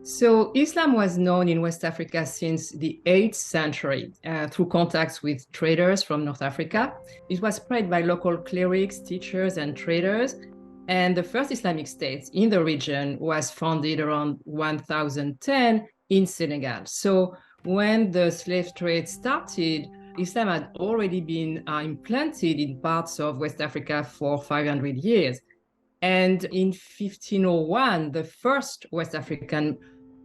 So Islam was known in West Africa since the 8th century through contacts with traders from North Africa. It was spread by local clerics, teachers, and traders. And the first Islamic state in the region was founded around 1010 in Senegal. So when the slave trade started, Islam had already been implanted in parts of West Africa for 500 years. And in 1501, the first West African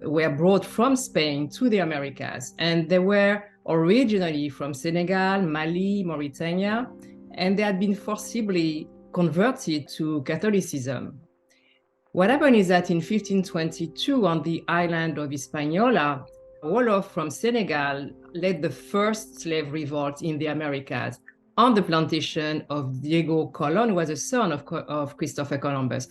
were brought from Spain to the Americas. And they were originally from Senegal, Mali, Mauritania, and they had been forcibly converted to Catholicism. What happened is that in 1522, on the island of Hispaniola, Wolof from Senegal led the first slave revolt in the Americas on the plantation of Diego Colon, who was a son of Christopher Columbus.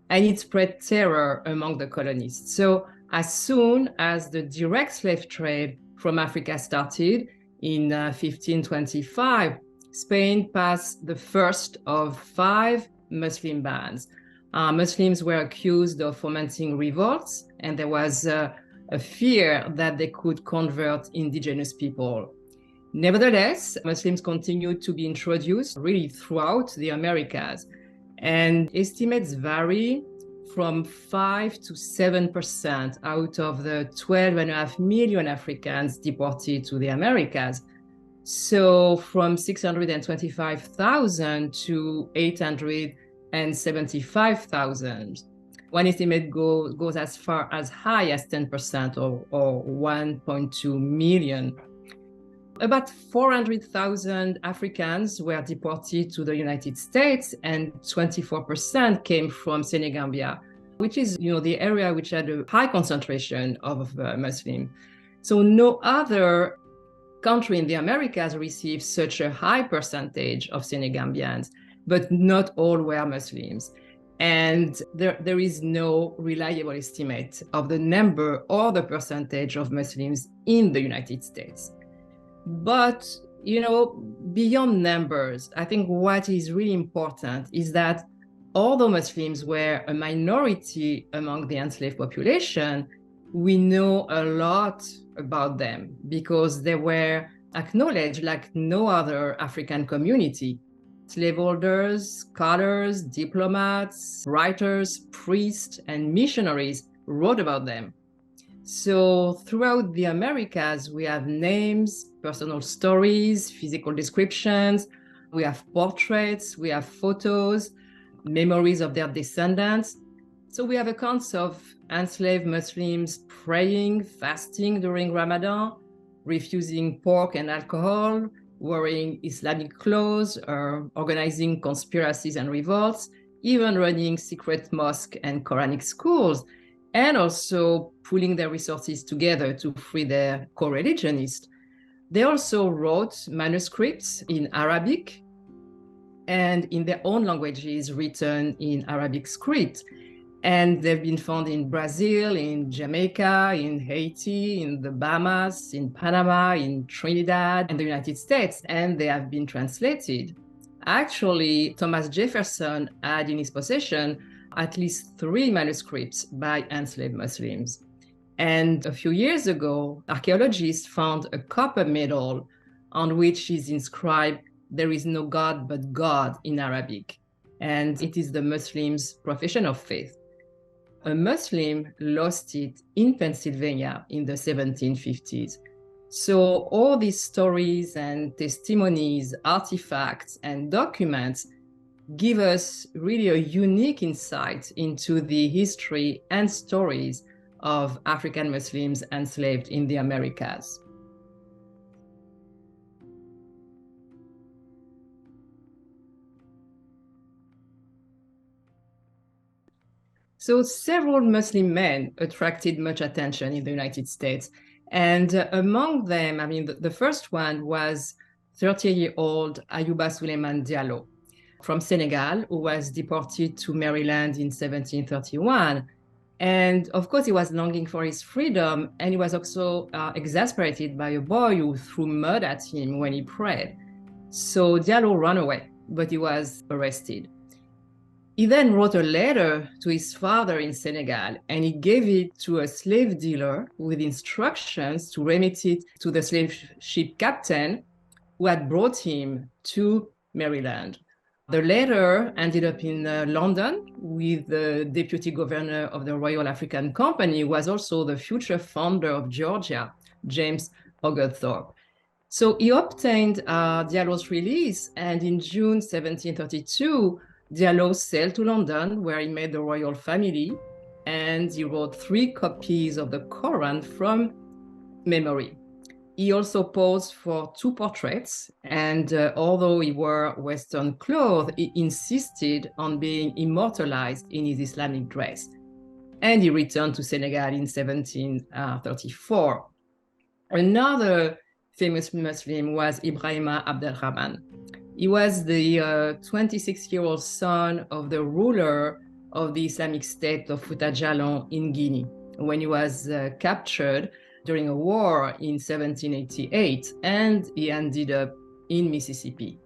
And it spread terror among the colonists. So as soon as the direct slave trade from Africa started in 1525, Spain passed the first of 5 Muslim bans. Muslims were accused of fomenting revolts, and there was a fear that they could convert indigenous people. Nevertheless, Muslims continued to be introduced really throughout the Americas, and estimates vary from 5 to 7% out of the 12.5 million Africans deported to the Americas. So from 625,000 to 875,000. One estimate goes as far as high as 10% or 1.2 million. About 400,000 Africans were deported to the United States, and 24% came from Senegambia, which is, the area which had a high concentration of Muslims. So no other country in the Americas received such a high percentage of Senegambians, but not all were Muslims. And there is no reliable estimate of the number or the percentage of Muslims in the United States. But, beyond numbers, I think what is really important is that although Muslims were a minority among the enslaved population, we know a lot about them because they were acknowledged like no other African community. Slaveholders, scholars, diplomats, writers, priests, and missionaries wrote about them. So throughout the Americas, we have names, personal stories, physical descriptions, we have portraits, we have photos, memories of their descendants. So we have accounts of enslaved Muslims praying, fasting during Ramadan, refusing pork and alcohol, wearing Islamic clothes, or organizing conspiracies and revolts, even running secret mosques and Quranic schools, and also pooling their resources together to free their co-religionists. They also wrote manuscripts in Arabic and in their own languages written in Arabic script. And they've been found in Brazil, in Jamaica, in Haiti, in the Bahamas, in Panama, in Trinidad, and the United States, and they have been translated. Actually, Thomas Jefferson had in his possession at least 3 manuscripts by enslaved Muslims. And a few years ago, archaeologists found a copper medal on which is inscribed, "There is no God but God" in Arabic. And it is the Muslims' profession of faith. A Muslim lost it in Pennsylvania in the 1750s. So all these stories and testimonies, artifacts, and documents give us really a unique insight into the history and stories of African Muslims enslaved in the Americas. So several Muslim men attracted much attention in the United States. And among them, the first one was 30-year-old Ayouba Souleymane Diallo from Senegal, who was deported to Maryland in 1731. And of course, he was longing for his freedom, and he was also exasperated by a boy who threw mud at him when he prayed. So Diallo ran away, but he was arrested. He then wrote a letter to his father in Senegal, and he gave it to a slave dealer with instructions to remit it to the slave ship captain who had brought him to Maryland. The letter ended up in London with the deputy governor of the Royal African Company, who was also the future founder of Georgia, James Oglethorpe. So he obtained Diallo's release, and in June 1732, Diallo sailed to London, where he met the royal family, and he wrote 3 copies of the Quran from memory. He also posed for 2 portraits, and although he wore Western clothes, he insisted on being immortalized in his Islamic dress. And he returned to Senegal in 1734. Another famous Muslim was Ibrahima Abdelrahman. He was the 26-year-old son of the ruler of the Islamic state of Fouta Djallon in Guinea when he was captured during a war in 1788, and he ended up in Mississippi.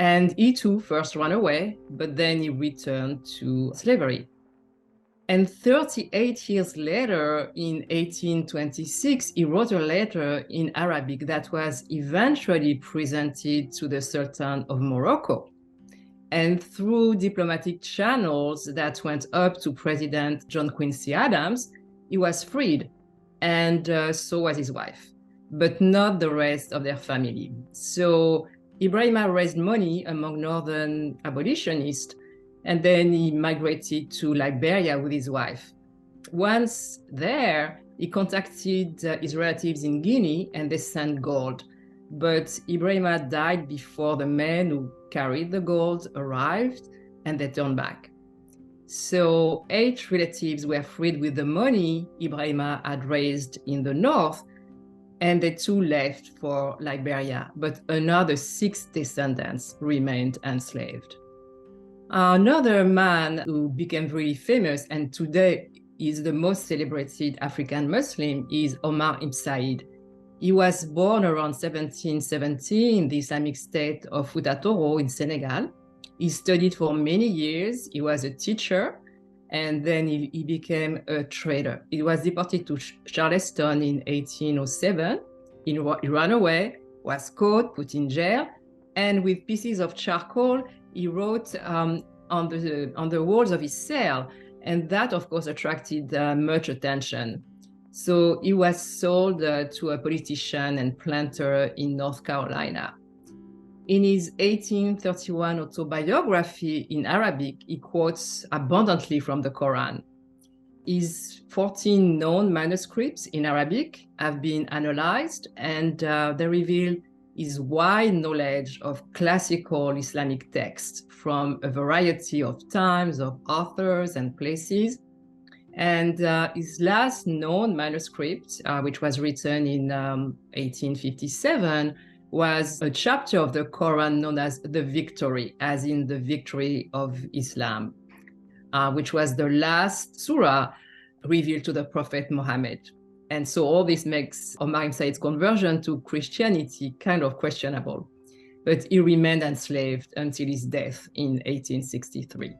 And he too first ran away, but then he returned to slavery. And 38 years later, in 1826, he wrote a letter in Arabic that was eventually presented to the Sultan of Morocco. And through diplomatic channels that went up to President John Quincy Adams, he was freed, and so was his wife, but not the rest of their family. So Ibrahima raised money among northern abolitionists, and then he migrated to Liberia with his wife. Once there, he contacted his relatives in Guinea, and they sent gold. But Ibrahima died before the men who carried the gold arrived, and they turned back. So 8 relatives were freed with the money Ibrahima had raised in the north, and the 2 left for Liberia, but another 6 descendants remained enslaved. Another man who became very famous and today is the most celebrated African Muslim is Omar Ibn Said. He was born around 1717 in the Islamic state of Fouta Toro in Senegal. He studied for many years. He was a teacher, and then he became a trader. He was deported to Charleston in 1807. He ran away, was caught, put in jail, and with pieces of charcoal, he wrote on the walls of his cell, and that, of course, attracted much attention. So he was sold to a politician and planter in North Carolina. In his 1831 autobiography in Arabic, he quotes abundantly from the Quran. His 14 known manuscripts in Arabic have been analyzed, and they reveal his wide knowledge of classical Islamic texts from a variety of times, of authors and places. And his last known manuscript, which was written in 1857, was a chapter of the Quran known as the Victory, as in the victory of Islam, which was the last surah revealed to the Prophet Muhammad. And so all this makes Omar Ibn Said's conversion to Christianity kind of questionable. But he remained enslaved until his death in 1863.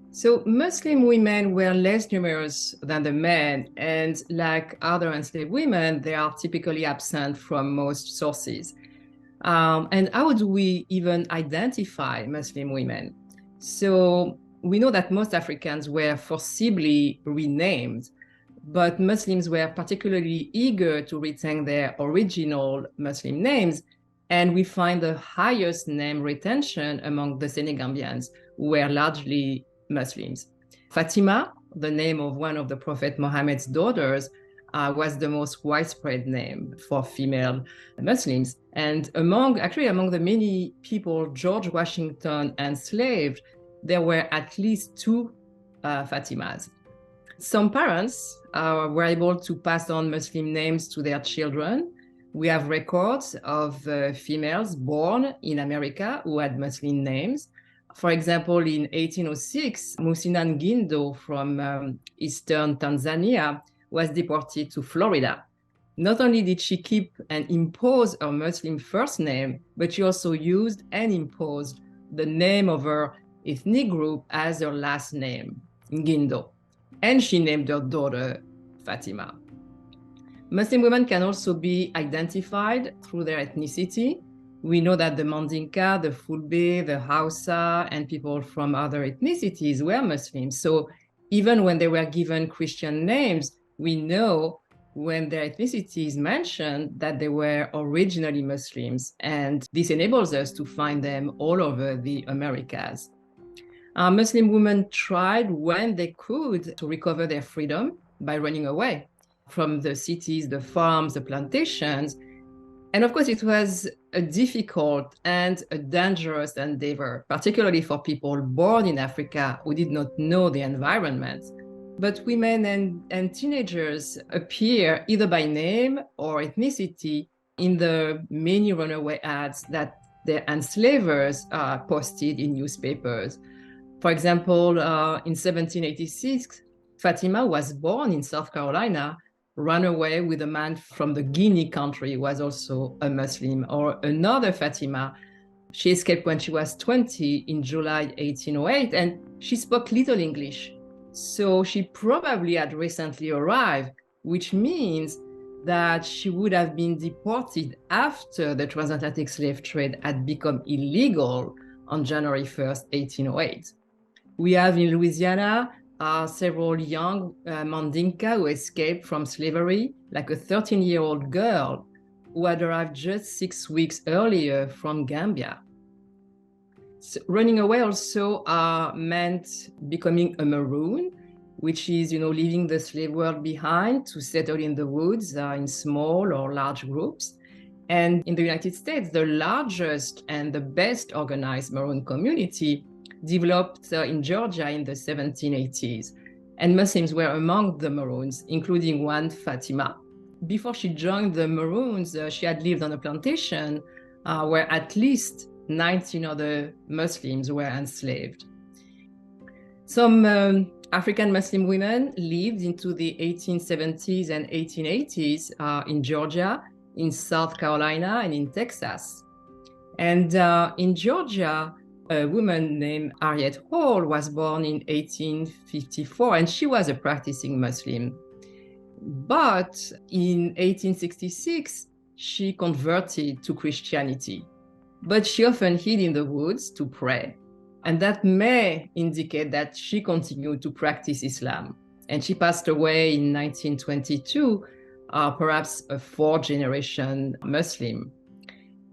So Muslim women were less numerous than the men, and like other enslaved women, they are typically absent from most sources. And how do we even identify Muslim women? So we know that most Africans were forcibly renamed, but Muslims were particularly eager to retain their original Muslim names, and we find the highest name retention among the Senegambians, who were largely Muslims. Fatima, the name of one of the Prophet Muhammad's daughters, was the most widespread name for female Muslims. And among the many people George Washington enslaved, there were at least 2 Fatimas. Some parents were able to pass on Muslim names to their children. We have records of females born in America who had Muslim names. For example, in 1806, Musina Ngindo from eastern Tanzania was deported to Florida. Not only did she keep and impose her Muslim first name, but she also used and imposed the name of her ethnic group as her last name, Ngindo. And she named her daughter Fatima. Muslim women can also be identified through their ethnicity. We know that the Mandinka, the Fulbe, the Hausa, and people from other ethnicities were Muslims. So even when they were given Christian names, we know when their ethnicity is mentioned that they were originally Muslims. And this enables us to find them all over the Americas. Muslim women tried when they could to recover their freedom by running away from the cities, the farms, the plantations. And of course, it was a difficult and a dangerous endeavor, particularly for people born in Africa who did not know the environment. But women and teenagers appear either by name or ethnicity in the many runaway ads that the enslavers posted in newspapers. For example, in 1786, Fatima was born in South Carolina, ran away with a man from the Guinea country who was also a Muslim. Or another Fatima, she escaped when she was 20 in July 1808, and she spoke little English. So she probably had recently arrived, which means that she would have been deported after the transatlantic slave trade had become illegal on January 1st, 1808. We have in Louisiana several young Mandinka who escaped from slavery, like a 13-year-old girl who had arrived just 6 weeks earlier from Gambia. So running away also meant becoming a maroon, which is, leaving the slave world behind to settle in the woods in small or large groups. And in the United States, the largest and the best organized maroon community developed in Georgia in the 1780s. And Muslims were among the Maroons, including one Fatima. Before she joined the Maroons, she had lived on a plantation where at least 19 other Muslims were enslaved. Some African Muslim women lived into the 1870s and 1880s in Georgia, in South Carolina, and in Texas. And in Georgia, a woman named Harriet Hall was born in 1854, and she was a practicing Muslim. But in 1866, she converted to Christianity. But she often hid in the woods to pray. And that may indicate that she continued to practice Islam. And she passed away in 1922, perhaps a fourth-generation Muslim.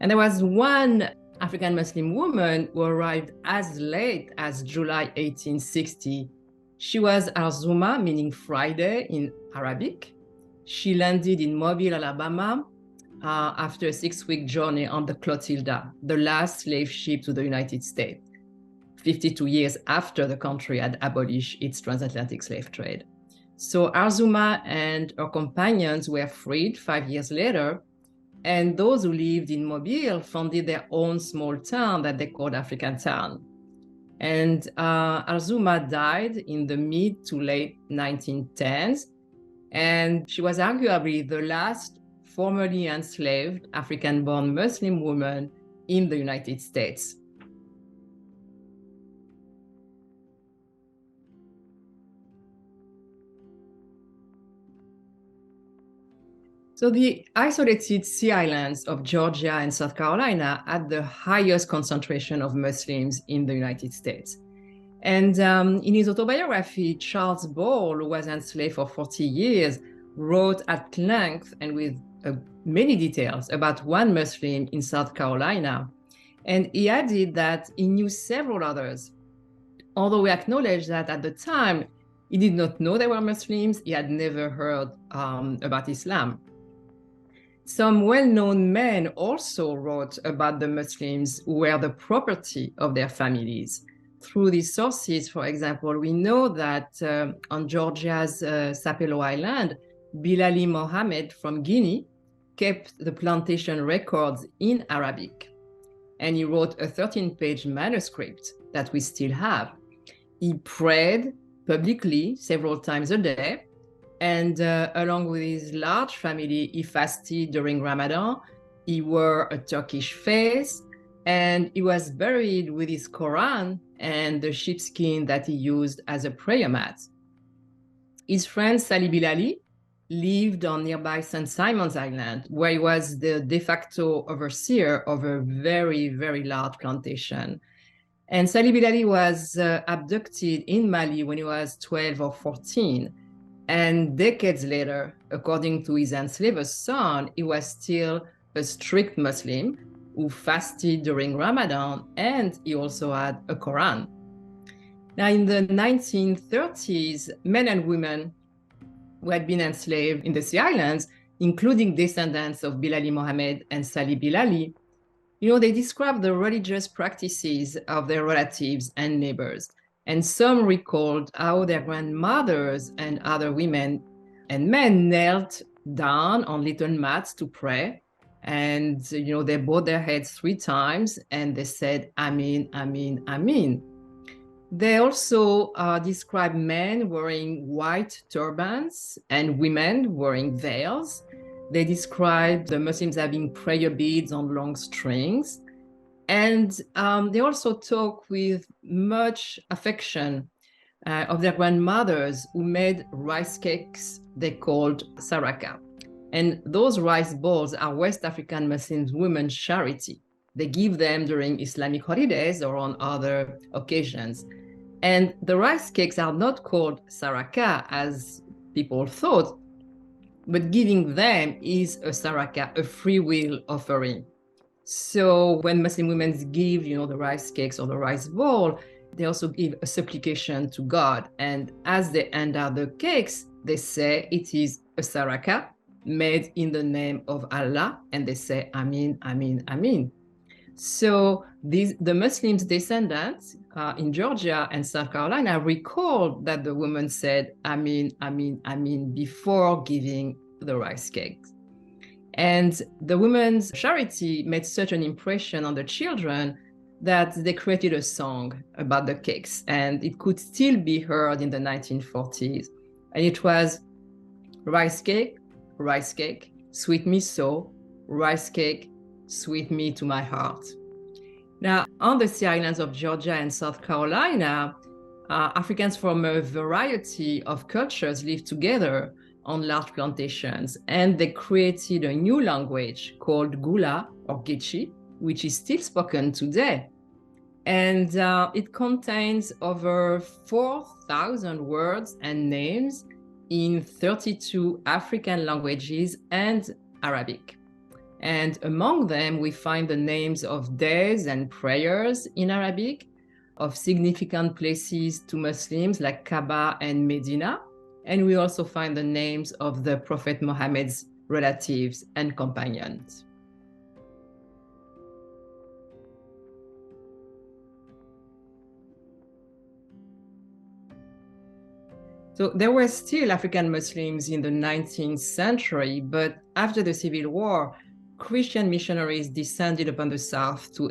And there was one African Muslim woman who arrived as late as July 1860. She was Arzuma, meaning Friday in Arabic. She landed in Mobile, Alabama, after a 6-week journey on the Clotilda, the last slave ship to the United States, 52 years after the country had abolished its transatlantic slave trade. So Arzuma and her companions were freed 5 years later, and those who lived in Mobile founded their own small town that they called African Town. And Arzuma died in the mid to late 1910s, and she was arguably the last formerly enslaved African-born Muslim woman in the United States. So the isolated sea islands of Georgia and South Carolina had the highest concentration of Muslims in the United States. And in his autobiography, Charles Ball, who was enslaved for 40 years, wrote at length and with many details about one Muslim in South Carolina. And he added that he knew several others, although he acknowledged that at the time, he did not know they were Muslims. He had never heard about Islam. Some well-known men also wrote about the Muslims who were the property of their families. Through these sources, for example, we know that on Georgia's Sapelo Island, Bilali Mohammed from Guinea kept the plantation records in Arabic. And he wrote a 13-page manuscript that we still have. He prayed publicly several times a day, And along with his large family, he fasted during Ramadan. He wore a Turkish face, and he was buried with his Quran and the sheepskin that he used as a prayer mat. His friend Salih Bilali lived on nearby St. Simon's Island, where he was the de facto overseer of a very, very large plantation. And Salih Bilali was abducted in Mali when he was 12 or 14. And decades later, according to his enslaved son, he was still a strict Muslim who fasted during Ramadan, and he also had a Quran. Now, in the 1930s, men and women who had been enslaved in the Sea Islands, including descendants of Bilali Mohammed and Salih Bilali, they described the religious practices of their relatives and neighbors. And some recalled how their grandmothers and other women and men knelt down on little mats to pray. And, they bowed their heads 3 times and they said, Amin, Amin, Amin. They also describe men wearing white turbans and women wearing veils. They describe the Muslims having prayer beads on long strings. And they also talk with much affection of their grandmothers who made rice cakes they called saraka. And those rice balls are West African Muslim women's charity. They give them during Islamic holidays or on other occasions. And the rice cakes are not called saraka as people thought, but giving them is a saraka, a free will offering. So when Muslim women give, the rice cakes or the rice bowl, they also give a supplication to God. And as they hand out the cakes, they say it is a saraka made in the name of Allah, and they say Amin, Amin, Amin. So the Muslims' descendants in Georgia and South Carolina recalled that the woman said Amin, Amin, Amin before giving the rice cakes. And the women's charity made such an impression on the children that they created a song about the cakes, and it could still be heard in the 1940s. And it was rice cake, sweet me so, rice cake, sweet me to my heart. Now, on the Sea Islands of Georgia and South Carolina, Africans from a variety of cultures lived together on large plantations, and they created a new language called Gula or Gechi, which is still spoken today. And it contains over 4,000 words and names in 32 African languages and Arabic. And among them, we find the names of days and prayers in Arabic, of significant places to Muslims like Kaaba and Medina. And we also find the names of the Prophet Muhammad's relatives and companions. So there were still African Muslims in the 19th century, but after the Civil War, Christian missionaries descended upon the South to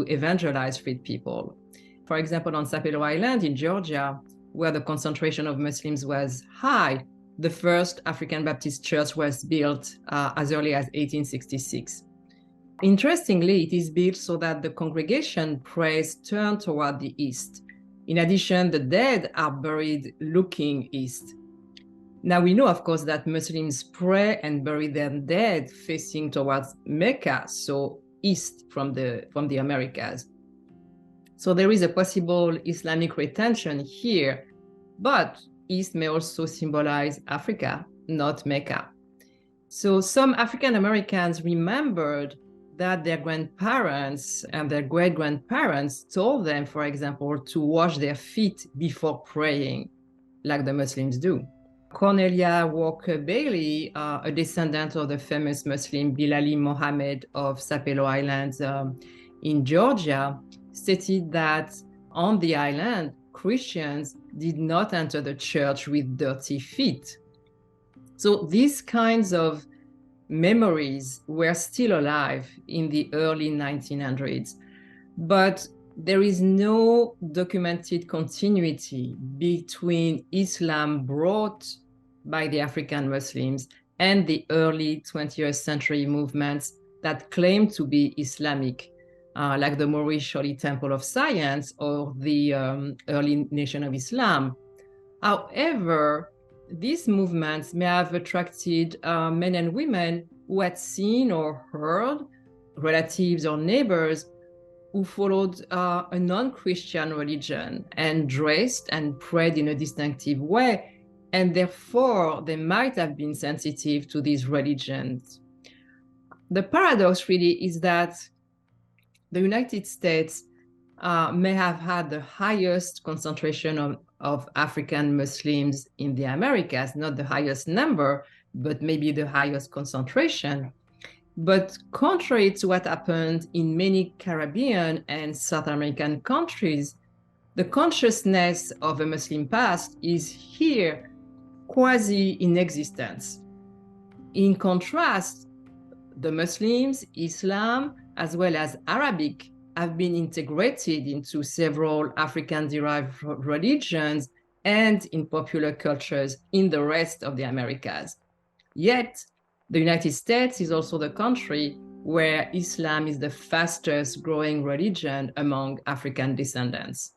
evangelize freed people. For example, on Sapelo Island in Georgia, where the concentration of Muslims was high, the first African Baptist church was built as early as 1866. Interestingly, it is built so that the congregation prays turn toward the east. In addition, the dead are buried looking east. Now, we know, of course, that Muslims pray and bury their dead facing towards Mecca, so east from the Americas. So there is a possible Islamic retention here, but east may also symbolize Africa, not Mecca. So some African Americans remembered that their grandparents and their great-grandparents told them, for example, to wash their feet before praying, like the Muslims do. Cornelia Walker Bailey, a descendant of the famous Muslim Bilali Mohammed of Sapelo Island in Georgia, stated that on the island, Christians did not enter the church with dirty feet. So these kinds of memories were still alive in the early 1900s, but there is no documented continuity between Islam brought by the African Muslims and the early 20th century movements that claim to be Islamic, like the Moorish Holy Temple of Science or the early Nation of Islam. However, these movements may have attracted men and women who had seen or heard relatives or neighbors who followed a non-Christian religion and dressed and prayed in a distinctive way, and therefore they might have been sensitive to these religions. The paradox really is that the United States may have had the highest concentration of African Muslims in the Americas, not the highest number, but maybe the highest concentration. But contrary to what happened in many Caribbean and South American countries, the consciousness of a Muslim past is here quasi in existence. In contrast, the Muslims, Islam, as well as Arabic have been integrated into several African-derived religions and in popular cultures in the rest of the Americas. Yet, the United States is also the country where Islam is the fastest growing religion among African descendants.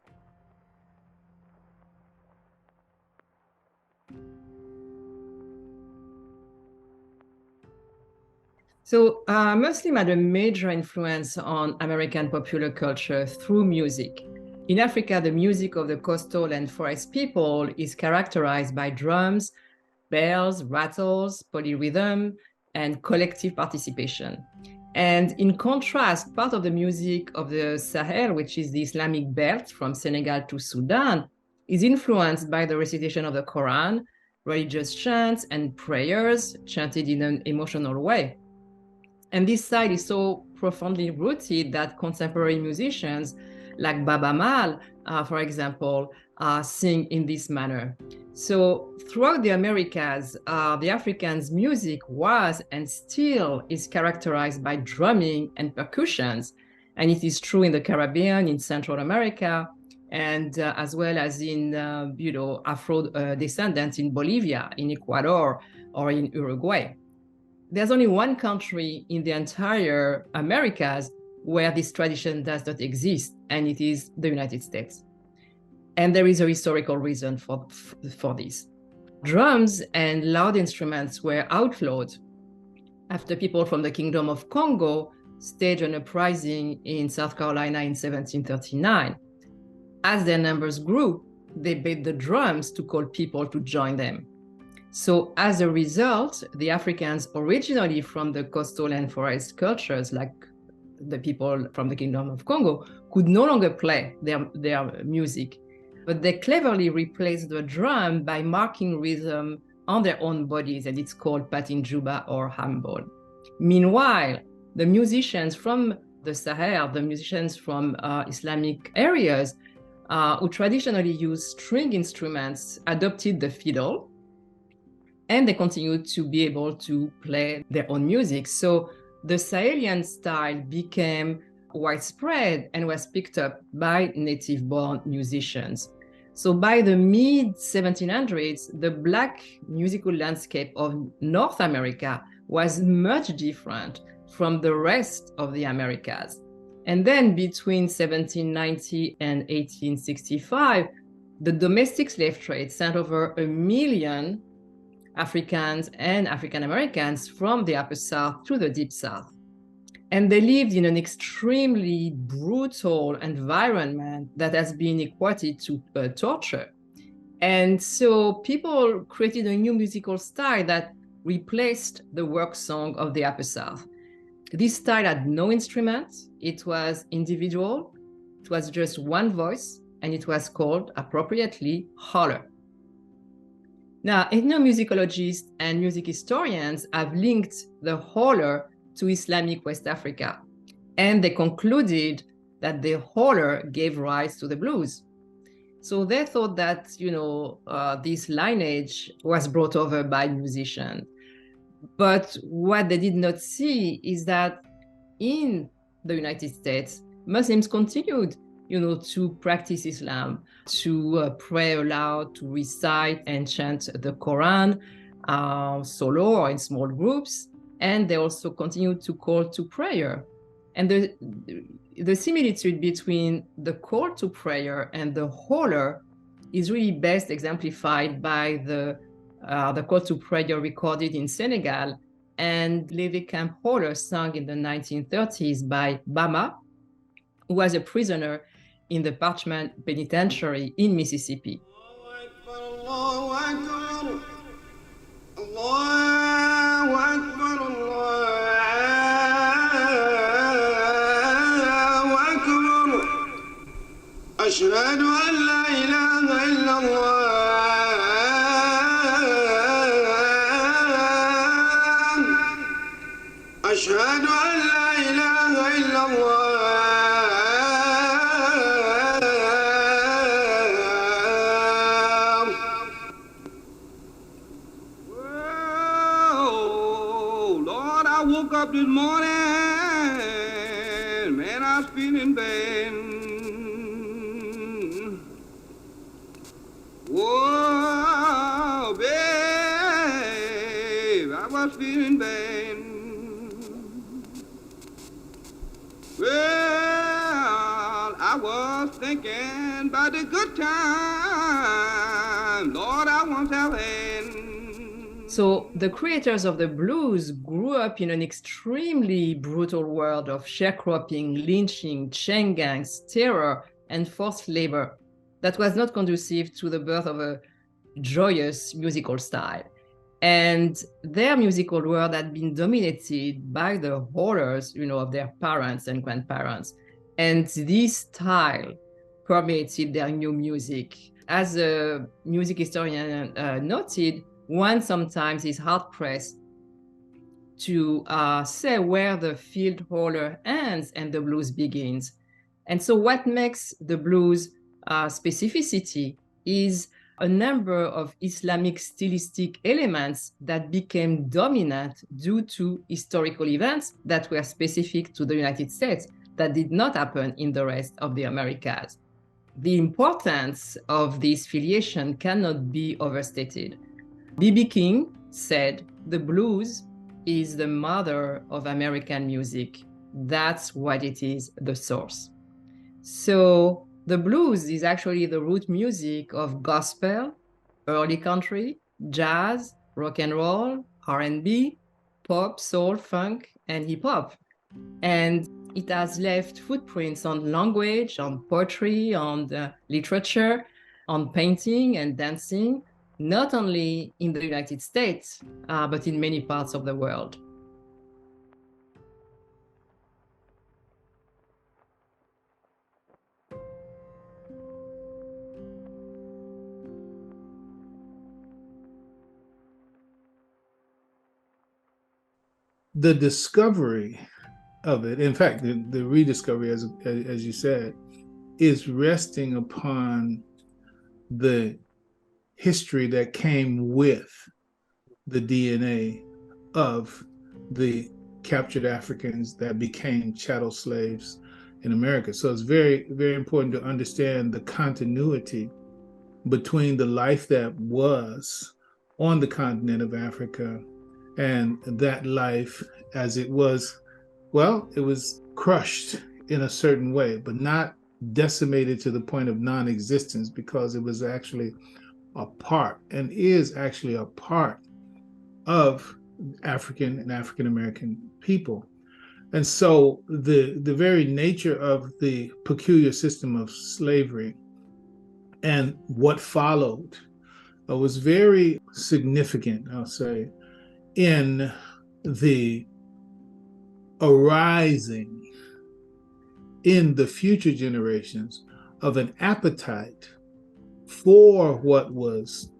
So Muslims had a major influence on American popular culture through music. In Africa, the music of the coastal and forest people is characterized by drums, bells, rattles, polyrhythm, and collective participation. And in contrast, part of the music of the Sahel, which is the Islamic belt from Senegal to Sudan, is influenced by the recitation of the Quran, religious chants, and prayers chanted in an emotional way. And this side is so profoundly rooted that contemporary musicians like Baba Mal, for example, sing in this manner. So throughout the Americas, the Africans' music was and still is characterized by drumming and percussions. And it is true in the Caribbean, in Central America, and as well as in, Afro descendants in Bolivia, in Ecuador, or in Uruguay. There's only one country in the entire Americas where this tradition does not exist, and it is the United States. And there is a historical reason for this. Drums and loud instruments were outlawed after people from the Kingdom of Congo staged an uprising in South Carolina in 1739. As their numbers grew, they beat the drums to call people to join them. So as a result, the Africans originally from the coastal and forest cultures, like the people from the Kingdom of Congo, could no longer play their music, but they cleverly replaced the drum by marking rhythm on their own bodies, and it's called patinjuba or hambol. Meanwhile, the musicians from the Sahel, the musicians from Islamic areas, who traditionally used string instruments, adopted the fiddle, and they continued to be able to play their own music. So the Sahelian style became widespread and was picked up by native-born musicians. So by the mid-1700s, the Black musical landscape of North America was much different from the rest of the Americas. And then between 1790 and 1865, the domestic slave trade sent over 1 million Africans and African Americans from the Upper South to the Deep South. And they lived in an extremely brutal environment that has been equated to torture. And so people created a new musical style that replaced the work song of the Upper South. This style had no instruments, it was individual, it was just one voice, and it was called appropriately holler. Now, ethnomusicologists and music historians have linked the holler to Islamic West Africa, and they concluded that the holler gave rise to the blues. So they thought that, this lineage was brought over by musicians. But what they did not see is that in the United States, Muslims continued to practice Islam, to pray aloud, to recite and chant the Quran, solo or in small groups, and they also continued to call to prayer. And the similitude between the call to prayer and the holler is really best exemplified by the call to prayer recorded in Senegal and Levy Camp holler sung in the 1930s by Bama, who was a prisoner in the Parchment Penitentiary in Mississippi. أشهد أن لا إله إلا الله أشهد أن لا إله إلا الله Whoa, Lord, I woke up this morning, man, I was feeling bad. Whoa, babe, I was feeling bad. Well, I was thinking about the good time, Lord, I once have had. So the creators of the blues grew up in an extremely brutal world of sharecropping, lynching, chain gangs, terror, and forced labor that was not conducive to the birth of a joyous musical style. And their musical world had been dominated by the horrors, of their parents and grandparents. And this style permeated their new music. As a music historian noted, one sometimes is hard-pressed to say where the field holler ends and the blues begins. And so what makes the blues specificity is a number of Islamic stylistic elements that became dominant due to historical events that were specific to the United States that did not happen in the rest of the Americas. The importance of this filiation cannot be overstated. B.B. King said, "The blues is the mother of American music. That's what it is, the source." So the blues is actually the root music of gospel, early country, jazz, rock and roll, R&B, pop, soul, funk, and hip hop. And it has left footprints on language, on poetry, on literature, on painting and dancing, not only in the United States, but in many parts of the world. The discovery of it, in fact, the rediscovery, as you said, is resting upon the history that came with the DNA of the captured Africans that became chattel slaves in America. So it's very, very important to understand the continuity between the life that was on the continent of Africa and that life as it was, well, it was crushed in a certain way, but not decimated to the point of non-existence, because it was actually a part and is actually a part of African and African American people. And so the very nature of the peculiar system of slavery and what followed was very significant, I'll say, in the arising in the future generations of an appetite for what was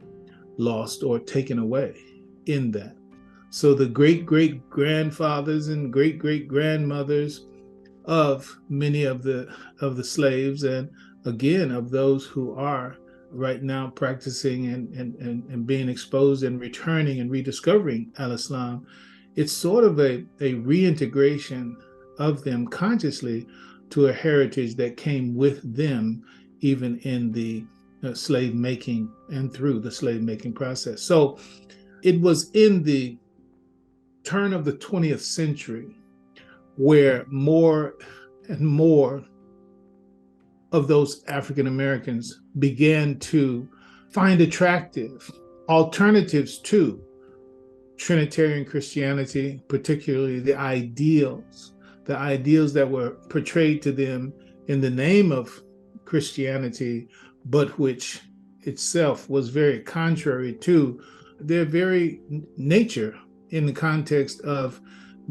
lost or taken away in that. So the great-great-grandfathers and great-great-grandmothers of many of the slaves, and again of those who are right now practicing and being exposed and returning and rediscovering al-Islam, it's sort of a reintegration of them consciously to a heritage that came with them even in the slave making and through the slave making process. So it was in the turn of the 20th century where more and more of those African Americans began to find attractive alternatives to Trinitarian Christianity, particularly the ideals that were portrayed to them in the name of Christianity, but which itself was very contrary to their very nature in the context of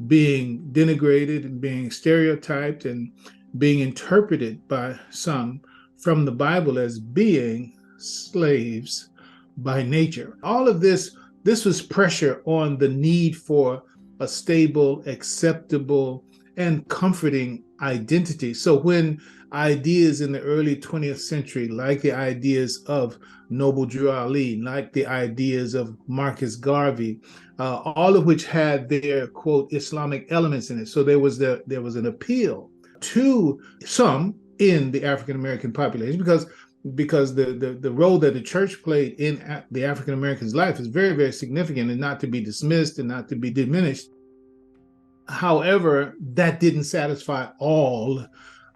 being denigrated and being stereotyped and being interpreted by some from the Bible as being slaves by nature. All of this was pressure on the need for a stable, acceptable, and comforting identity. So when ideas in the early 20th century, like the ideas of Noble Drew Ali, like the ideas of Marcus Garvey, all of which had their, quote, Islamic elements in it. So there was an appeal to some in the African American population because the role that the church played in the African American's life is very, very significant and not to be dismissed and not to be diminished. However, that didn't satisfy all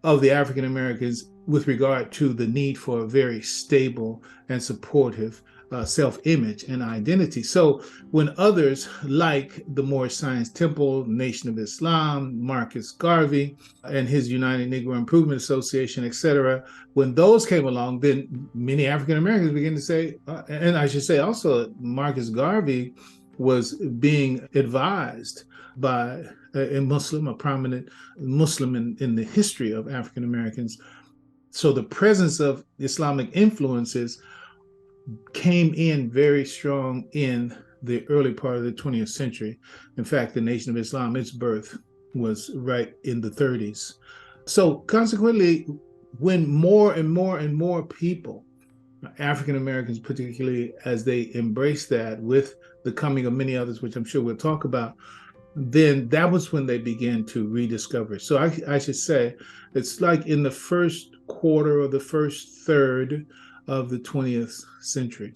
of the African Americans with regard to the need for a very stable and supportive self-image and identity. So when others like the Moorish Science Temple, Nation of Islam, Marcus Garvey, and his United Negro Improvement Association, etc., when those came along, then many African Americans began to say, and I should say also Marcus Garvey was being advised by a Muslim, a prominent Muslim in the history of African Americans. So the presence of Islamic influences came in very strong in the early part of the 20th century. In fact, the Nation of Islam, its birth was right in the 30s. So consequently, when more and more and more people, African Americans particularly, as they embraced that with the coming of many others, which I'm sure we'll talk about, then that was when they began to rediscover. So I should say it's like in the first quarter or the first third of the 20th century.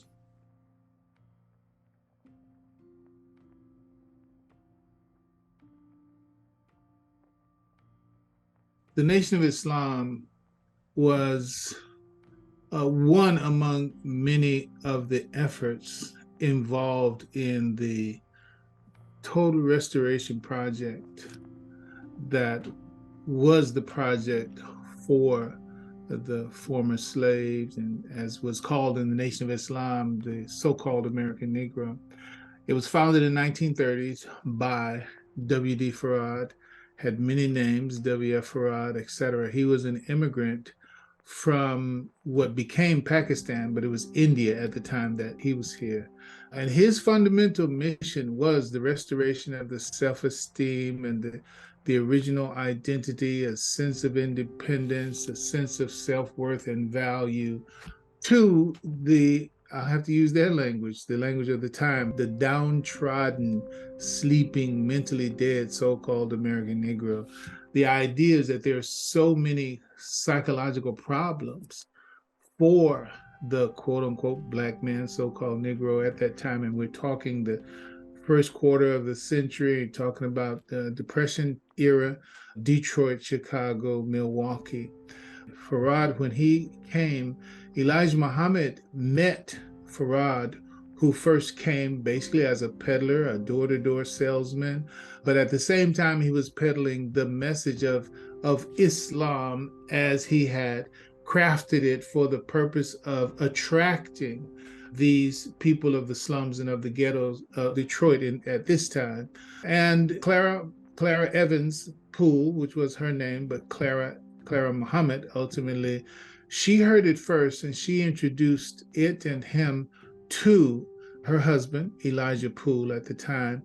The Nation of Islam was one among many of the efforts involved in the total restoration project that was the project for the former slaves, and as was called in the Nation of Islam, the so-called American Negro. It was founded in the 1930s by W.D. Farad, had many names, W.F. Farad, etc. He was an immigrant from what became Pakistan, but it was India at the time that he was here. And his fundamental mission was the restoration of the self-esteem and the original identity, a sense of independence, a sense of self-worth and value to the, I have to use their language, the language of the time, the downtrodden, sleeping, mentally dead so-called American Negro. The idea is that there are so many psychological problems for the quote-unquote black man, so-called Negro at that time, and we're talking the first quarter of the century, talking about the Depression era, Detroit, Chicago, Milwaukee. Farad, when he came, Elijah Muhammad met Farad, who first came basically as a peddler, a door-to-door salesman, but at the same time he was peddling the message of Islam as he had crafted it for the purpose of attracting these people of the slums and of the ghettos of Detroit at this time. And Clara Evans Poole, which was her name, but Clara Muhammad, ultimately, she heard it first and she introduced it and him to her husband, Elijah Poole, at the time.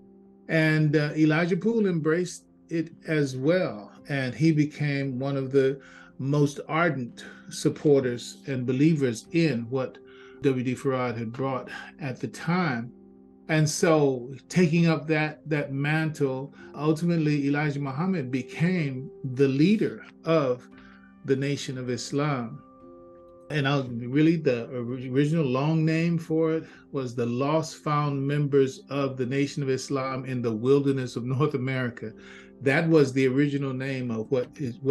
And Elijah Poole embraced it as well. And he became one of the most ardent supporters and believers in what W.D. Farad had brought at the time. And so taking up that mantle, ultimately Elijah Muhammad became the leader of the Nation of Islam. And really the original long name for it was the Lost Found Members of the Nation of Islam in the Wilderness of North America. That was the original name of what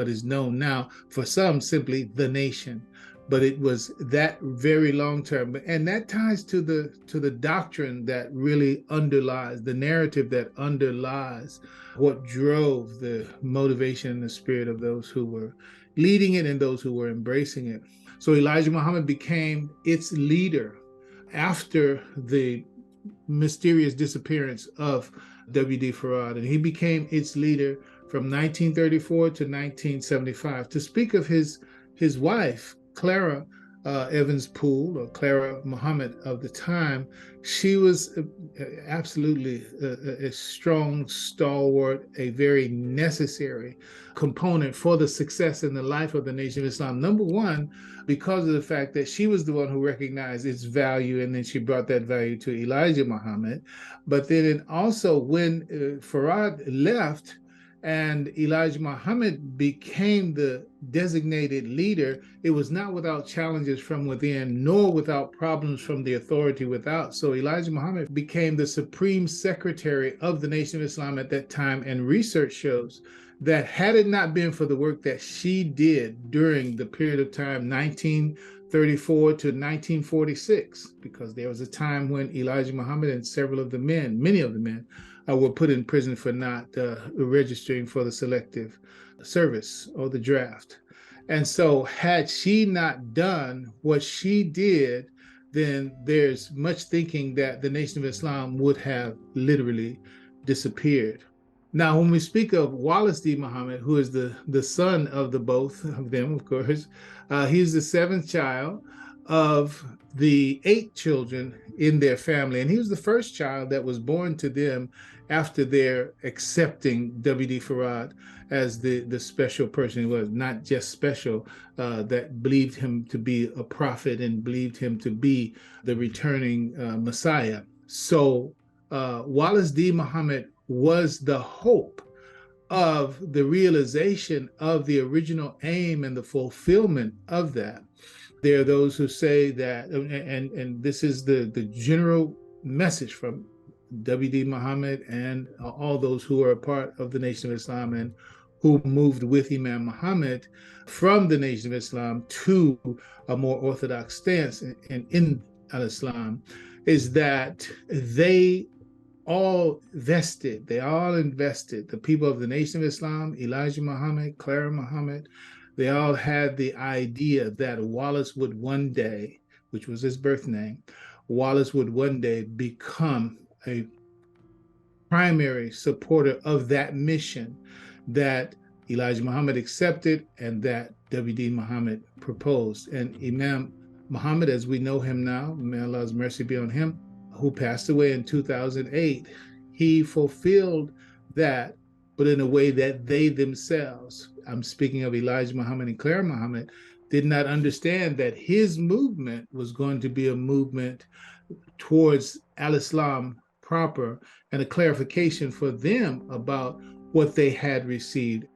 is known now, for some simply the nation. But it was that very long term. And that ties to the doctrine that really underlies, the narrative that underlies what drove the motivation and the spirit of those who were leading it and those who were embracing it. So Elijah Muhammad became its leader after the mysterious disappearance of W.D. Farad, and he became its leader from 1934 to 1975. To speak of his wife, Clara Evans Poole, or Clara Muhammad of the time, she was absolutely a strong stalwart, a very necessary component for the success in the life of the Nation of Islam. Number one, because of the fact that she was the one who recognized its value, and then she brought that value to Elijah Muhammad. But then also when Farad left and Elijah Muhammad became the designated leader, it was not without challenges from within, nor without problems from the authority without. So Elijah Muhammad became the supreme secretary of the Nation of Islam at that time, and research shows that had it not been for the work that she did during the period of time 1934 to 1946, because there was a time when Elijah Muhammad and many of the men, were put in prison for not registering for the selective service or the draft. And so had she not done what she did, then there's much thinking that the Nation of Islam would have literally disappeared. Now, when we speak of Wallace D. Muhammad, who is the son of the both of them, of course, he's the seventh child of the 8 children in their family. And he was the first child that was born to them after their accepting W.D. Farad as the special person he was, not just special, that believed him to be a prophet and believed him to be the returning Messiah. So Wallace D. Muhammad was the hope of the realization of the original aim and the fulfillment of that. There are those who say that, and this is the general message from W.D. Muhammad and all those who are a part of the Nation of Islam and who moved with Imam Muhammad from the Nation of Islam to a more orthodox stance in al-Islam, is that they all invested, the people of the Nation of Islam, Elijah Muhammad, Clara Muhammad, they all had the idea that Wallace would one day, which was his birth name, Wallace would one day become a primary supporter of that mission that Elijah Muhammad accepted and that W.D. Muhammad proposed. And Imam Muhammad, as we know him now, may Allah's mercy be on him, who passed away in 2008, he fulfilled that, but in a way that they themselves, I'm speaking of Elijah Muhammad and Clara Muhammad, did not understand that his movement was going to be a movement towards al-Islam proper and a clarification for them about what they had received.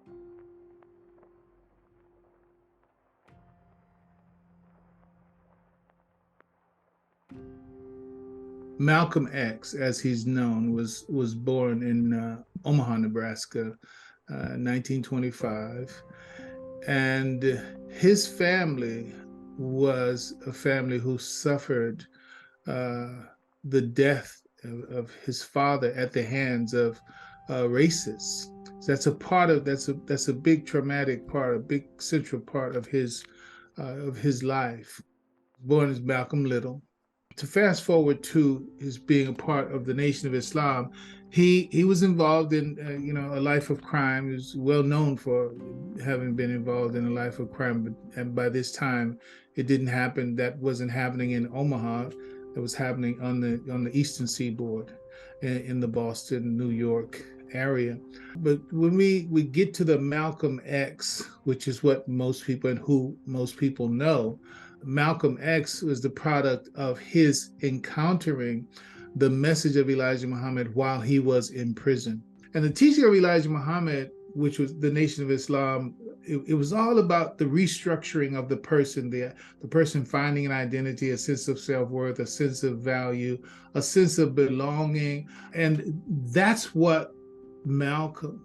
Malcolm X, as he's known, was born in Omaha, Nebraska, 1925. And his family was a family who suffered the death of his father at the hands of racists. So that's a big traumatic part, a big central part of his life. Born as Malcolm Little. To fast forward to his being a part of the Nation of Islam, he was involved in a life of crime. He was well known for having been involved in a life of crime, and by this time it didn't happen. That wasn't happening in Omaha. It was happening on the Eastern Seaboard, in the Boston, New York area. But when we get to the Malcolm X, which is what most people know, Malcolm X was the product of his encountering the message of Elijah Muhammad while he was in prison. And the teaching of Elijah Muhammad, which was the Nation of Islam it was all about the restructuring of the person, the person finding an identity, a sense of self-worth, a sense of value, a sense of belonging. And that's what Malcolm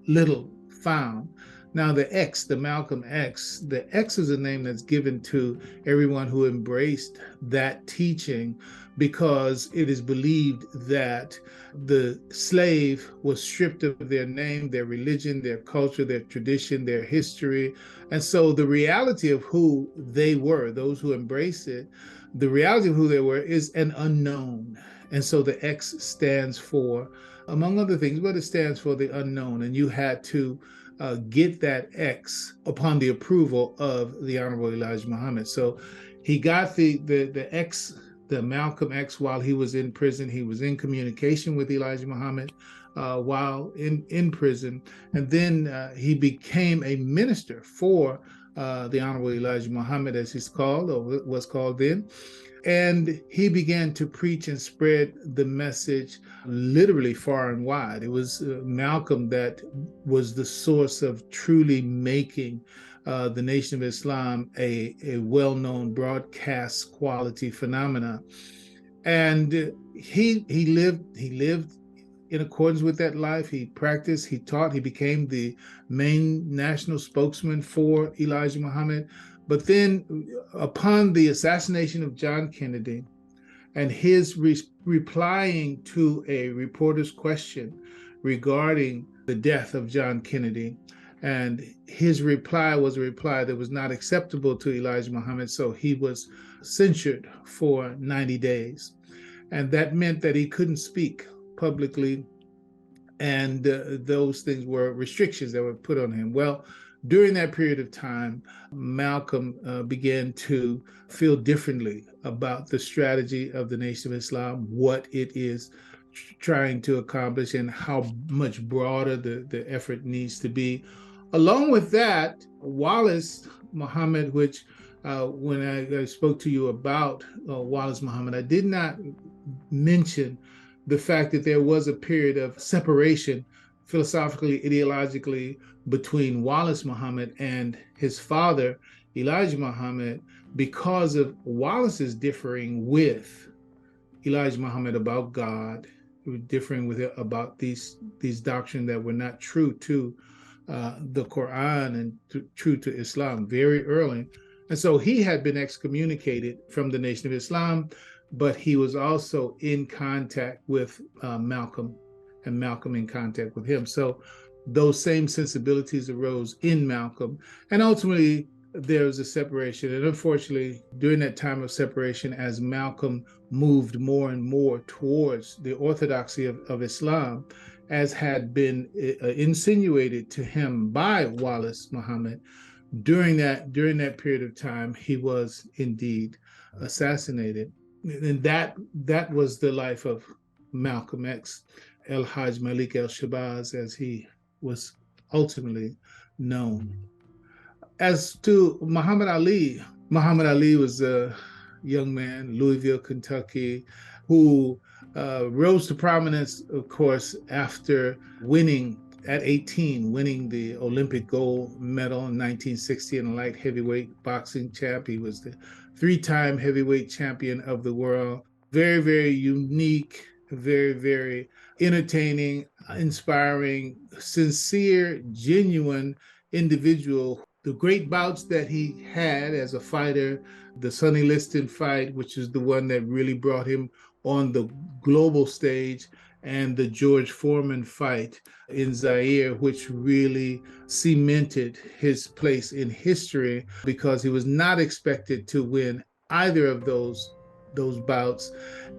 Little found. Now the Malcolm X, the X is a name that's given to everyone who embraced that teaching, because it is believed that the slave was stripped of their name, their religion, their culture, their tradition, their history. And so the reality of who they were, those who embraced it, the reality of who they were is an unknown. And so the X stands for, among other things, but it stands for the unknown. And you had to get that X upon the approval of the Honorable Elijah Muhammad. So he got the X, the Malcolm X, while he was in prison. He was in communication with Elijah Muhammad while in prison. And then he became a minister for the Honorable Elijah Muhammad, as he's called, or was called then. And he began to preach and spread the message literally far and wide. It was Malcolm that was the source of truly making the Nation of Islam a well-known broadcast quality phenomena. And he lived in accordance with that life. He practiced, he taught, he became the main national spokesman for Elijah Muhammad. But then upon the assassination of John Kennedy and his replying to a reporter's question regarding the death of John Kennedy, and his reply was a reply that was not acceptable to Elijah Muhammad, so he was censured for 90 days. And that meant that he couldn't speak publicly, and those things were restrictions that were put on him. Well, during that period of time, Malcolm began to feel differently about the strategy of the Nation of Islam, what it is trying to accomplish, and how much broader the effort needs to be. Along with that, Wallace Muhammad, which when I spoke to you about Wallace Muhammad, I did not mention the fact that there was a period of separation philosophically, ideologically, between Wallace Muhammad and his father, Elijah Muhammad, because of Wallace's differing with Elijah Muhammad about God, differing with it about these doctrines that were not true to the Quran and true to Islam very early. And so he had been excommunicated from the Nation of Islam, but he was also in contact with Malcolm, and Malcolm in contact with him. So those same sensibilities arose in Malcolm. And ultimately, there was a separation. And unfortunately, during that time of separation, as Malcolm moved more and more towards the orthodoxy of Islam, as had been insinuated to him by Wallace Muhammad, during that period of time, he was indeed assassinated. And that was the life of Malcolm X, El-Hajj Malik El-Shabazz, as he was ultimately known. As to Muhammad Ali was a young man, Louisville, Kentucky, who rose to prominence, of course, after winning at 18, winning the Olympic gold medal in 1960 in a light heavyweight boxing champ. He was the 3-time heavyweight champion of the world. Very, very unique, very, very entertaining, inspiring, sincere, genuine individual. The great bouts that he had as a fighter, the Sonny Liston fight, which is the one that really brought him on the global stage, and the George Foreman fight in Zaire, which really cemented his place in history, because he was not expected to win either of those bouts,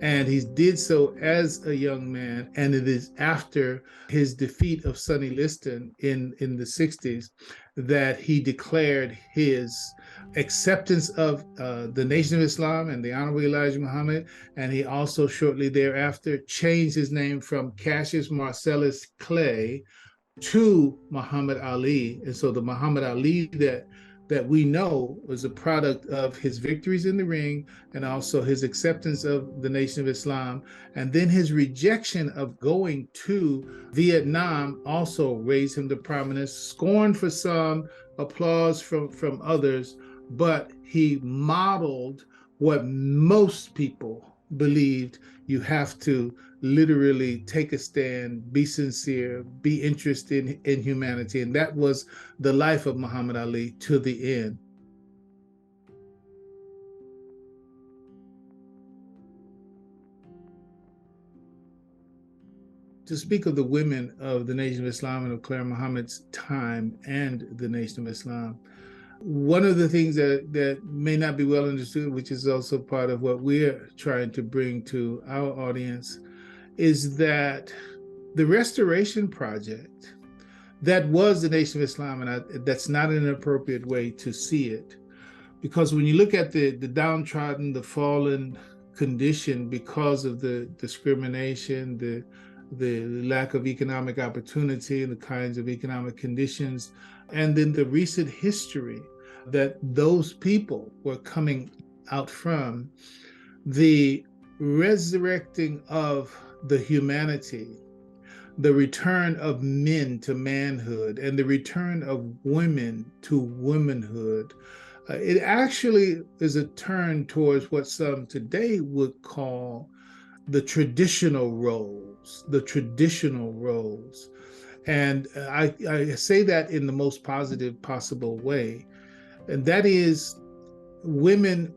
and he did so as a young man. And it is after his defeat of Sonny Liston in the 60s that he declared his acceptance of the Nation of Islam and the Honorable Elijah Muhammad. And he also shortly thereafter changed his name from Cassius Marcellus Clay to Muhammad Ali. And so the Muhammad Ali that that we know was a product of his victories in the ring and also his acceptance of the Nation of Islam. And then his rejection of going to Vietnam also raised him to prominence, scorn for some, applause from others, but he modeled what most people believed: you have to literally take a stand, be sincere, be interested in humanity. And that was the life of Muhammad Ali to the end. To speak of the women of the Nation of Islam and of Claire Muhammad's time and the Nation of Islam, one of the things that may not be well understood, which is also part of what we're trying to bring to our audience, is that the Restoration Project, that was the Nation of Islam, and that's not an appropriate way to see it. Because when you look at the downtrodden, the fallen condition because of the discrimination, the lack of economic opportunity, and the kinds of economic conditions, and then the recent history that those people were coming out from, the resurrecting of the humanity, the return of men to manhood, and the return of women to womanhood, it actually is a turn towards what some today would call the traditional roles, And I say that in the most positive possible way. And that is women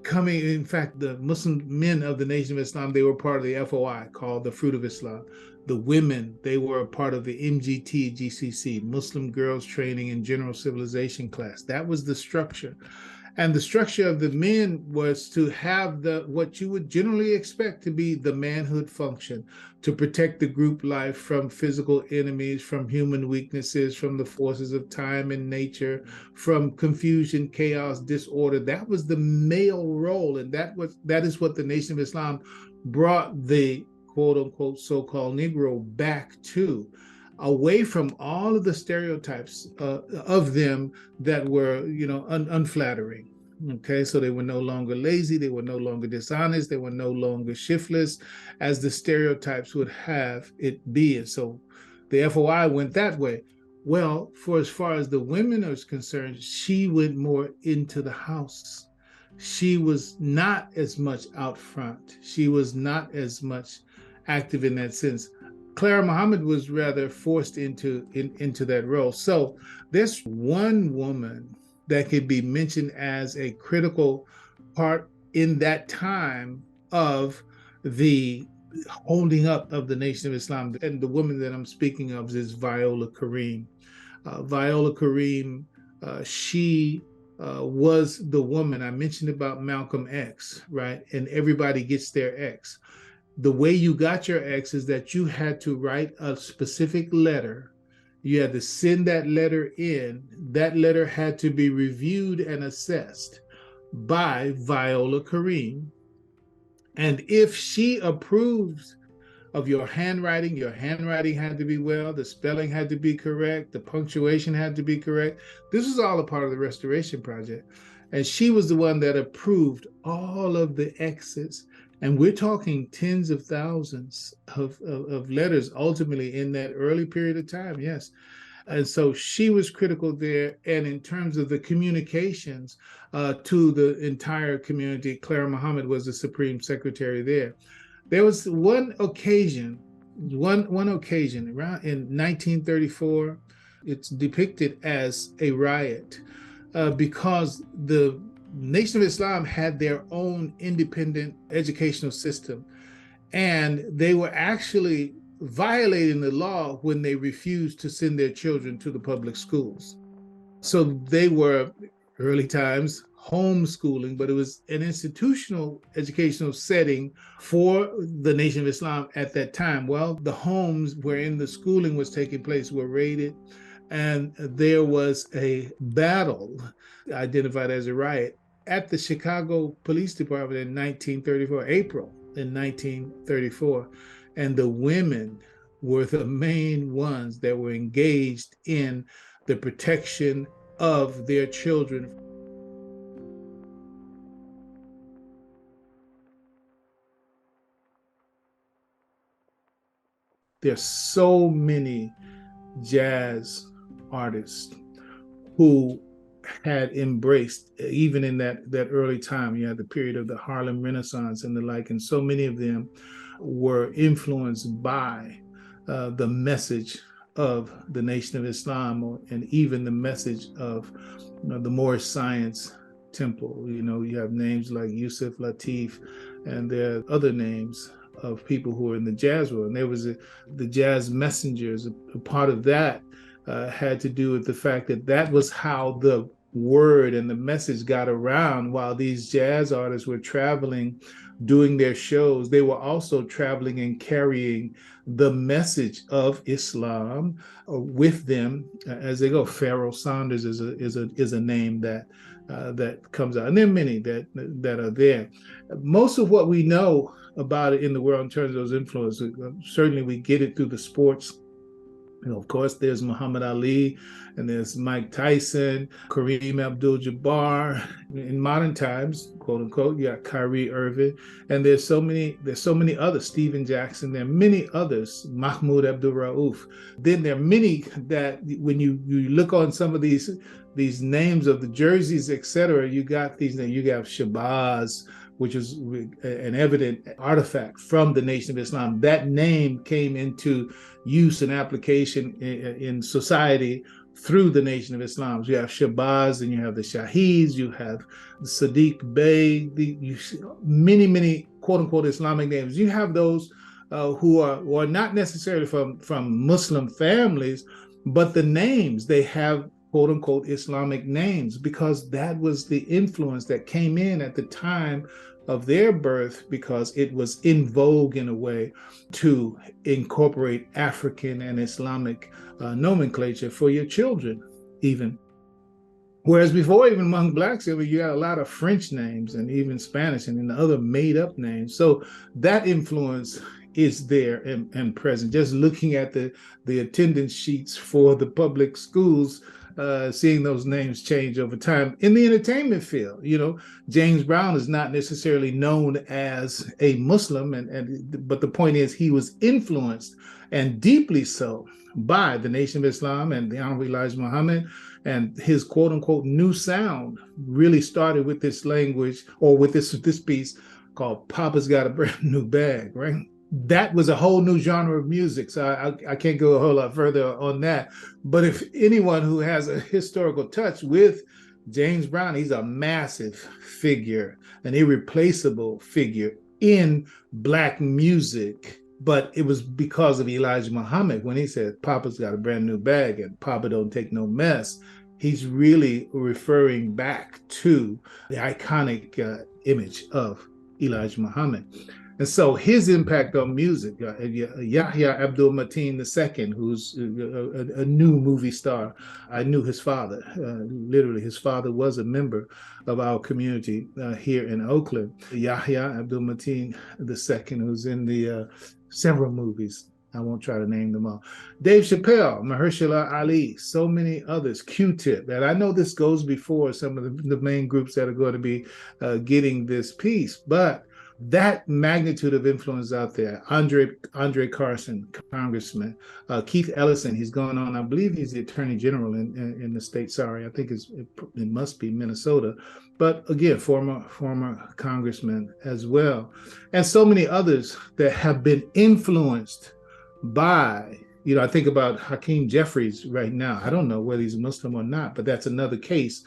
coming, in fact, the Muslim men of the Nation of Islam, they were part of the FOI called the Fruit of Islam. The women, they were a part of the MGT GCC, Muslim Girls Training and General Civilization class. That was the structure. And the structure of the men was to have what you would generally expect to be the manhood function, to protect the group life from physical enemies, from human weaknesses, from the forces of time and nature, from confusion, chaos, disorder. That was the male role. And that is what the Nation of Islam brought the quote unquote so-called Negro back to, away from all of the stereotypes of them that were, unflattering. Okay, so they were no longer lazy, they were no longer dishonest, they were no longer shiftless, as the stereotypes would have it be. And so the FOI went that way. Well, for as far as the women are concerned, she went more into the house. She was not as much out front. She was not as much active in that sense. Clara Muhammad was rather forced into that role. So there's one woman that could be mentioned as a critical part in that time of the holding up of the Nation of Islam. And the woman that I'm speaking of is Viola Karim. Viola Karim, she was the woman. I mentioned about Malcolm X, right? And everybody gets their X. The way you got your X is that you had to write a specific letter. You had to send that letter in. That letter had to be reviewed and assessed by Viola Karim. And if she approved of your handwriting had to be well, the spelling had to be correct, the punctuation had to be correct. This was all a part of the Restoration Project. And she was the one that approved all of the X's. And we're talking tens of thousands of letters ultimately in that early period of time, yes. And so she was critical there. And in terms of the communications to the entire community, Clara Muhammad was the Supreme Secretary there. There was one occasion around in 1934, it's depicted as a riot because the Nation of Islam had their own independent educational system, and they were actually violating the law when they refused to send their children to the public schools. So they were, early times, homeschooling, but it was an institutional educational setting for the Nation of Islam at that time. Well, the homes wherein the schooling was taking place were raided, and there was a battle identified as a riot at the Chicago Police Department in 1934, April in 1934. And the women were the main ones that were engaged in the protection of their children. There's so many jazz artists who had embraced, even in that early time, you had the period of the Harlem Renaissance and the like, and so many of them were influenced by the message of the Nation of Islam, and even the message of the Moorish Science Temple. You have names like Yusuf Latif, and there are other names of people who are in the jazz world. And there was the Jazz Messengers. A part of that had to do with the fact that was how the word and the message got around. While these jazz artists were traveling, doing their shows, they were also traveling and carrying the message of Islam with them as they go. Pharoah Sanders is a name that comes out, and there are many that are there. Most of what we know about it in the world in terms of those influences, certainly we get it through the sports. Of course, there's Muhammad Ali, and there's Mike Tyson, Kareem Abdul-Jabbar. In modern times, quote unquote, you got Kyrie Irving, and there's so many others. Stephen Jackson. There are many others. Mahmoud Abdul-Rauf. Then there are many that when you look on some of these names of the jerseys, etc., you got these names. You got Shabazz, which is an evident artifact from the Nation of Islam. That name came into use and application in society through the Nation of Islam. So you have Shabazz, and you have the Shaheeds, you have Sadiq Bey, many quote-unquote Islamic names. You have those who are not necessarily from Muslim families, but the names, they have quote-unquote Islamic names, because that was the influence that came in at the time of their birth, because it was in vogue in a way to incorporate African and Islamic nomenclature for your children, even. Whereas before, even among Blacks, you had a lot of French names and even Spanish and other made-up names. So that influence is there and present. Just looking at the attendance sheets for the public schools, seeing those names change over time. In the entertainment field, James Brown is not necessarily known as a Muslim, but the point is he was influenced, and deeply so, by the Nation of Islam and the Honorable Elijah Muhammad, and his quote-unquote new sound really started with this language, or with this piece called Papa's Got a Brand New Bag, right? That was a whole new genre of music. So I can't go a whole lot further on that. But if anyone who has a historical touch with James Brown, he's a massive figure, an irreplaceable figure in Black music. But it was because of Elijah Muhammad when he said, Papa's got a brand new bag and Papa don't take no mess. He's really referring back to the iconic image of Elijah Muhammad. And so his impact on music, Yahya Abdul-Mateen II, who's a new movie star. I knew his father. Literally, his father was a member of our community here in Oakland. Yahya Abdul-Mateen II, who's in the several movies. I won't try to name them all. Dave Chappelle, Mahershala Ali, so many others, Q-Tip. And I know this goes before some of the main groups that are going to be getting this piece, but that magnitude of influence out there. Andre Carson, congressman. Keith Ellison, he's going on, I believe he's the attorney general in the state. Sorry, I think it must be Minnesota. But again, former congressman as well. And so many others that have been influenced by, I think about Hakeem Jeffries right now. I don't know whether he's a Muslim or not, but that's another case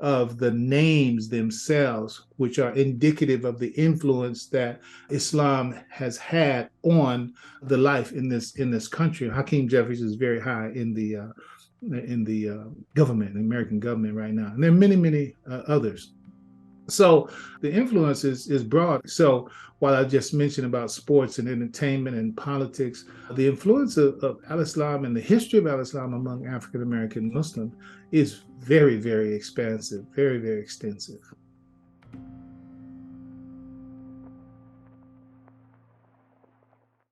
of the names themselves, which are indicative of the influence that Islam has had on the life in this country. Hakeem Jeffries is very high in the government, the American government right now, and there are many others. So the influence is broad. So while I just mentioned about sports and entertainment and politics, the influence of Al-Islam and the history of Al-Islam among African American Muslims is very, very expansive, very, very extensive.